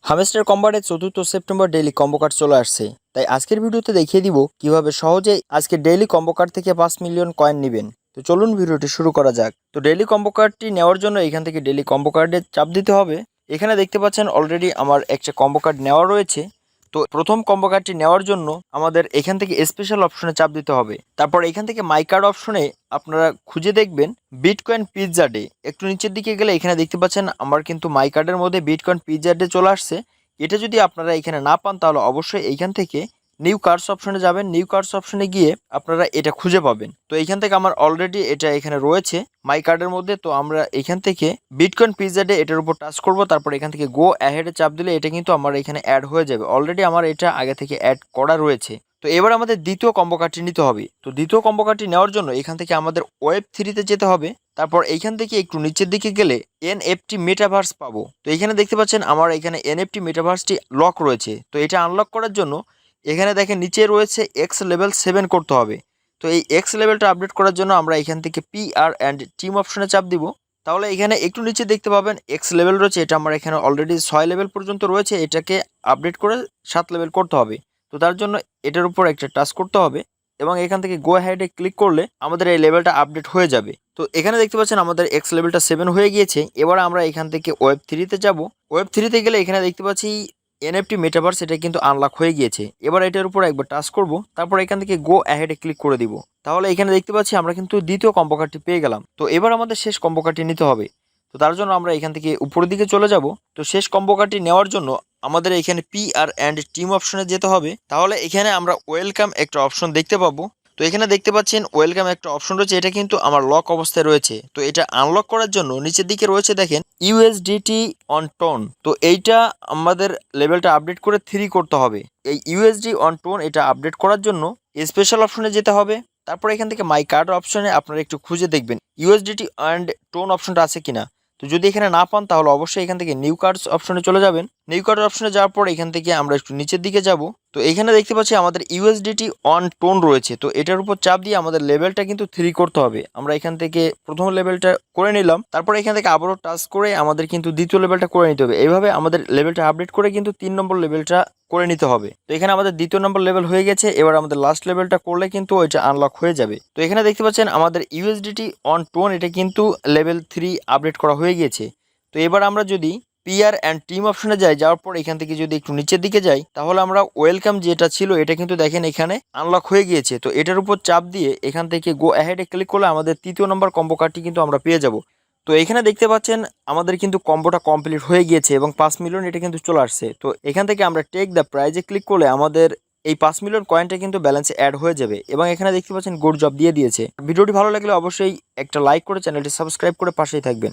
Hamster কম্বাটের ৪র্থ September daily combo card চলে আসছে। তাই আজকের ভিডিওতে দেখিয়ে দিব কিভাবে সহজেই আজকে ডেইলি কম্বো কার্ড থেকে ৫ মিলিয়ন কয়েন নেবেন। তো চলুন ভিডিওটি শুরু করা যাক। তো ডেইলি কম্বো কার্ডটি নেওয়ার জন্য এখান থেকে ডেইলি কম্বো কার্ডে চাপ দিতে হবে। এখানে দেখতে পাচ্ছেন অলরেডি আমার একটা কম্বো কার্ড নেওয়া রয়েছে। তো প্রথম কম্বো কার্ডটি নেওয়ার জন্য আমাদের এখান থেকে স্পেশাল অপশনে চাপ দিতে হবে। তারপর এখান থেকে মাই কার্ড অপশনে আপনারা খুঁজে দেখবেন বিটকয়েন পিৎজা ডে। একটু নিচের দিকে গেলে এখানে দেখতে পাচ্ছেন আমার কিন্তু মাই কার্ডের মধ্যে বিটকয়েন পিৎজা ডে চলে আসছে। এটা যদি আপনারা এখানে না পান তাহলে অবশ্যই এইখান থেকে নিউ কার্ডস অপশনে যাবেন। নিউ কার্ডস অপশনে গিয়ে আপনারা এটা খুঁজে পাবেন। তো এইখান থেকে আমার অলরেডি এটা এখানে রয়েছে মাই কার্ডের মধ্যে। তো আমরা এখান থেকে বিটকয়েন পিৎজা ডে এটার উপর টাচ করব। তারপর এখান থেকে গো অ্যাহেডে চাপ দিলে এটা কিন্তু আমার এখানে অ্যাড হয়ে যাবে। অলরেডি আমার এটা আগে থেকে অ্যাড করা রয়েছে। তো এবার আমাদের দ্বিতীয় কম্বো কার্ডটি নিতে হবে। তো দ্বিতীয় কম্বো কার্ডটি নেওয়ার জন্য এখান থেকে আমাদের ওয়েব 3-তে যেতে হবে। তারপর এইখান থেকে একটু নিচের দিকে গেলে এনএফটি মেটাভার্স পাবো। তো এখানে দেখতে পাচ্ছেন আমার এখানে এনএফটি মেটাভার্সটি লক রয়েছে। তো এটা আনলক করার জন্য এখানে দেখেন নিচে রয়েছে এক্স লেভেল 7 করতে হবে। তো এই এক্স লেভেলটা আপডেট করার জন্য আমরা এখান থেকে PR অ্যান্ড টিম অপশনে চাপ দিব। তাহলে এখানে একটু নিচে দেখতে পাবেন এক্স লেভেল রয়েছে। এটা আমার এখানে অলরেডি 6 লেভেল পর্যন্ত রয়েছে। এটাকে আপডেট করে 7 লেভেল করতে হবে। তো তার জন্য এটার উপর একটা টাচ করতে হবে এবং এখান থেকে গো অ্যাহেডে ক্লিক করলে আমাদের এই লেভেলটা আপডেট হয়ে যাবে। তো এখানে দেখতে পাচ্ছেন আমাদের এক্স লেভেলটা 7 হয়ে গিয়েছে। এবার আমরা এখান থেকে ওয়েব 3-তে যাব। ওয়েব 3-তে গেলে এখানে দেখতে পাচ্ছি এনএফটি মেটাভার্স এটা কিন্তু আনলক হয়ে গিয়েছে। এবার এটার উপর একবার টাচ করব। তারপর এখান থেকে গো অ্যাহেডে ক্লিক করে দিব। তাহলে এখানে দেখতে পাচ্ছি আমরা কিন্তু দ্বিতীয় কম্বো কার্ডটি পেয়ে গেলাম। তো এবার আমাদের শেষ কম্বো কার্ডটি নিতে হবে। তো তার জন্য আমরা এখান থেকে উপরের দিকে চলে যাব। তো শেষ কম্বো কার্ডটি নেওয়ার জন্য আমাদের এখানে PR অ্যান্ড টিম অপশনে যেতে হবে। তাহলে এখানে আমরা ওয়েলকাম একটা অপশন দেখতে পাবো। তো এখানে দেখতে পাচ্ছেন ওয়েলকাম একটা অপশন রয়েছে। এটা কিন্তু আমার লক অবস্থায় রয়েছে। তো এটা আনলক করার জন্য নিচের দিকে রয়েছে দেখেন USDT অন টোন। তো এইটা আমাদের লেভেলটা আপডেট করে 3 করতে হবে। এই USD অন টোন এটা আপডেট করার জন্য স্পেশাল অপশনে যেতে হবে। তারপর এখান থেকে মাই কার্ড অপশনে আপনারা একটু খুঁজে দেখবেন USDT অ্যান্ড টোন অপশনটা আছে কিনা। তো যদি এখানে না পান তাহলে অবশ্যই এখান থেকে নিউ কার্ডস অপশনে চলে যাবেন। নিউ কার্ড অপশনে যাওয়ার পর এখান থেকে আমরা একটু নিচের দিকে যাব। তো এখানে দেখতে পাচ্ছি আমাদের USDT অন টোন রয়েছে। তো এটার উপর চাপ দিয়ে আমাদের লেভেলটা কিন্তু 3 করতে হবে। আমরা এখান থেকে প্রথম লেভেলটা করে নিলাম। তারপর এখান থেকে আবারও টাচ করে আমাদের কিন্তু দ্বিতীয় লেভেলটা করে নিতে হবে। এইভাবে আমাদের লেভেলটা আপডেট করে কিন্তু 3 নম্বর লেভেলটা করে নিতে হবে। তো এখানে আমাদের দ্বিতীয় নম্বর লেভেল হয়ে গেছে। এবার আমাদের লাস্ট লেভেলটা করলে কিন্তু এটা আনলক হয়ে যাবে। তো এখানে দেখতে পাচ্ছেন আমাদের USDT অন টোন এটা কিন্তু লেভেল 3 আপডেট করা হয়ে গিয়েছে। তো এবার আমরা যদি PR অ্যান্ড টিম অপশনে যাওয়ার পর এখান থেকে যদি একটু নিচের দিকে যাই তাহলে আমরা ওয়েলকাম যেটা ছিল এটা কিন্তু দেখেন এখানে আনলক হয়ে গিয়েছে। তো এটার উপর চাপ দিয়ে এখান থেকে গো অ্যাহেডে ক্লিক করলে আমাদের তৃতীয় নম্বর কম্বো কার্ডটি কিন্তু আমরা পেয়ে যাব। তো এখানে দেখতে পাচ্ছেন আমাদের কিন্তু কম্বোটা কমপ্লিট হয়ে গিয়েছে এবং 5 মিলিয়ন এটা কিন্তু চলে আসছে। তো এখান থেকে আমরা টেক দ্য প্রাইজে ক্লিক করলে আমাদের এই 5 মিলিয়ন কয়েনটা কিন্তু ব্যালেন্সে অ্যাড হয়ে যাবে এবং এখানে দেখতে পাচ্ছেন গুড জব দিয়ে দিয়েছে। ভিডিওটি ভালো লাগলে অবশ্যই একটা লাইক করে চ্যানেলটি সাবস্ক্রাইব করে পাশেই থাকবেন।